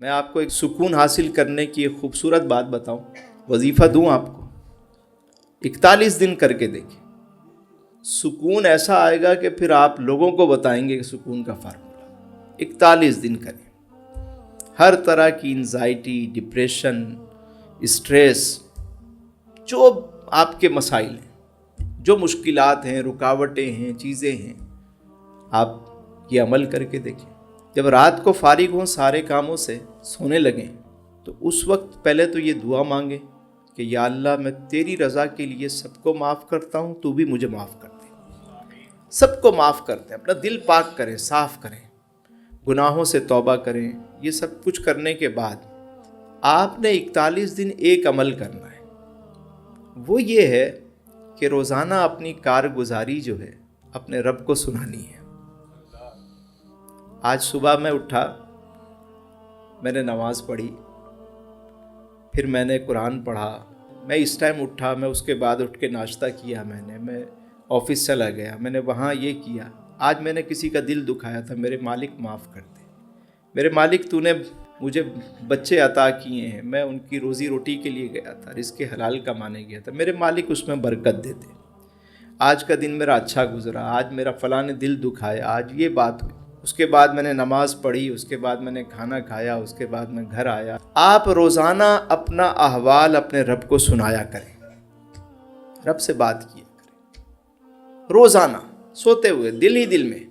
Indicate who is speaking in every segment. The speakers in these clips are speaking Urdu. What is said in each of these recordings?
Speaker 1: میں آپ کو ایک سکون حاصل کرنے کی ایک خوبصورت بات بتاؤں، وظیفہ دوں آپ کو، 41 دن کر کے دیکھیں، سکون ایسا آئے گا کہ پھر آپ لوگوں کو بتائیں گے کہ سکون کا فارمولہ۔ 41 دن کریں، ہر طرح کی انزائٹی، ڈپریشن، اسٹریس، جو آپ کے مسائل ہیں، جو مشکلات ہیں، رکاوٹیں ہیں، چیزیں ہیں، آپ یہ عمل کر کے دیکھیں۔ جب رات کو فارغ ہوں سارے کاموں سے، سونے لگیں، تو اس وقت پہلے تو یہ دعا مانگیں کہ یا اللہ میں تیری رضا کے لیے سب کو معاف کرتا ہوں، تو بھی مجھے معاف کر دے۔ سب کو معاف کر دیں، اپنا دل پاک کریں، صاف کریں، گناہوں سے توبہ کریں۔ یہ سب کچھ کرنے کے بعد آپ نے 41 دن ایک عمل کرنا ہے، وہ یہ ہے کہ روزانہ اپنی کارگزاری جو ہے اپنے رب کو سنانی ہے۔ آج صبح میں اٹھا، میں نے نماز پڑھی، پھر میں نے قرآن پڑھا، میں اس ٹائم اٹھا، میں اس کے بعد اٹھ کے ناشتہ کیا، میں آفس چلا گیا، میں نے وہاں یہ کیا۔ آج میں نے کسی کا دل دکھایا تھا، میرے مالک معاف کر دے، میرے مالک تو نے مجھے بچے عطا کیے ہیں، میں ان کی روزی روٹی کے لیے گیا تھا، رزق حلال کمانے گیا تھا، میرے مالک اس میں برکت دے دے۔ آج کا دن میرا اچھا گزرا، آج میرا فلاں نے دل دکھایا، آج یہ بات ہوئی۔ اس کے بعد میں نے نماز پڑھی، اس کے بعد میں نے کھانا کھایا، اس کے بعد میں گھر آیا۔ آپ روزانہ اپنا احوال اپنے رب کو سنایا کریں، رب سے بات کیا کریں، روزانہ سوتے ہوئے دل ہی دل میں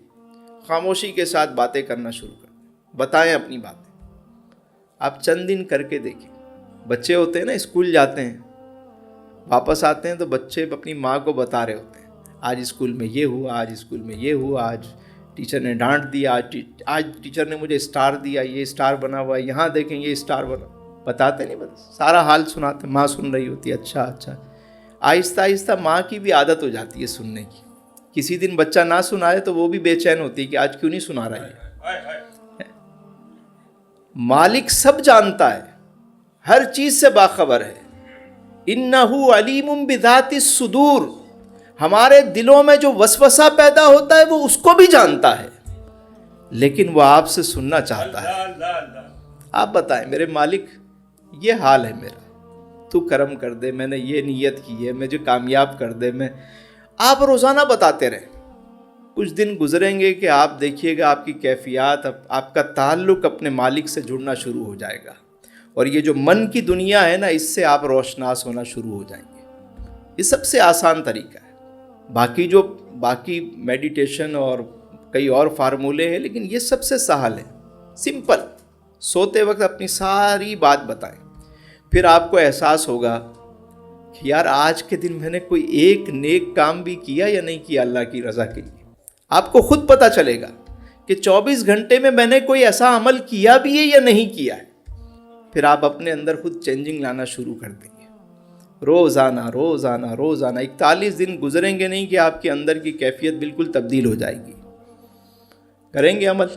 Speaker 1: خاموشی کے ساتھ باتیں کرنا شروع کریں، بتائیں اپنی باتیں۔ آپ چند دن کر کے دیکھیں۔ بچے ہوتے ہیں نا، اسکول جاتے ہیں، واپس آتے ہیں تو بچے اپنی ماں کو بتا رہے ہوتے ہیں، آج اسکول میں یہ ہوا، آج اسکول میں یہ ہوا، آج ٹیچر نے ڈانٹ دیا، آج ٹیچر نے مجھے اسٹار دیا، یہ اسٹار بنا ہوا ہے، یہاں دیکھیں یہ اسٹار بنا۔ بتاتے نہیں، بس سارا حال سناتے، ماں سن رہی ہوتی ہے، اچھا اچھا۔ آہستہ آہستہ ماں کی بھی عادت ہو جاتی ہے سننے کی۔ کسی دن بچہ نہ سنائے تو وہ بھی بے چین ہوتی ہے کہ آج کیوں نہیں سنا رہا ہے۔ مالک سب جانتا ہے، ہر چیز سے باخبر ہے۔ اِنَّهُ عَلِيمٌ بِذَاتِ الصُّدُورِ، ہمارے دلوں میں جو وسوسہ پیدا ہوتا ہے وہ اس کو بھی جانتا ہے، لیکن وہ آپ سے سننا چاہتا ہے۔ آپ بتائیں، میرے مالک یہ حال ہے میرا، تو کرم کر دے، میں نے یہ نیت کی ہے، مجھے کامیاب کر دے۔ آپ روزانہ بتاتے رہیں، کچھ دن گزریں گے کہ آپ دیکھیے گا آپ کی کیفیات، آپ کا تعلق اپنے مالک سے جڑنا شروع ہو جائے گا، اور یہ جو من کی دنیا ہے نا، اس سے آپ روشناس ہونا شروع ہو جائیں گے۔ یہ سب سے آسان طریقہ ہے۔ باقی میڈیٹیشن اور کئی اور فارمولے ہیں، لیکن یہ سب سے سہل ہے، سمپل۔ سوتے وقت اپنی ساری بات بتائیں، پھر آپ کو احساس ہوگا کہ یار آج کے دن میں نے کوئی ایک نیک کام بھی کیا یا نہیں کیا اللہ کی رضا کے لیے۔ آپ کو خود پتہ چلے گا کہ 24 گھنٹے میں نے کوئی ایسا عمل کیا بھی ہے یا نہیں کیا ہے۔ پھر آپ اپنے اندر خود چینجنگ لانا شروع کر دیں گے، روزانہ روزانہ روزانہ۔ 41 دن گزریں گے نہیں کہ آپ کے اندر کی کیفیت بالکل تبدیل ہو جائے گی۔ کریں گے عمل؟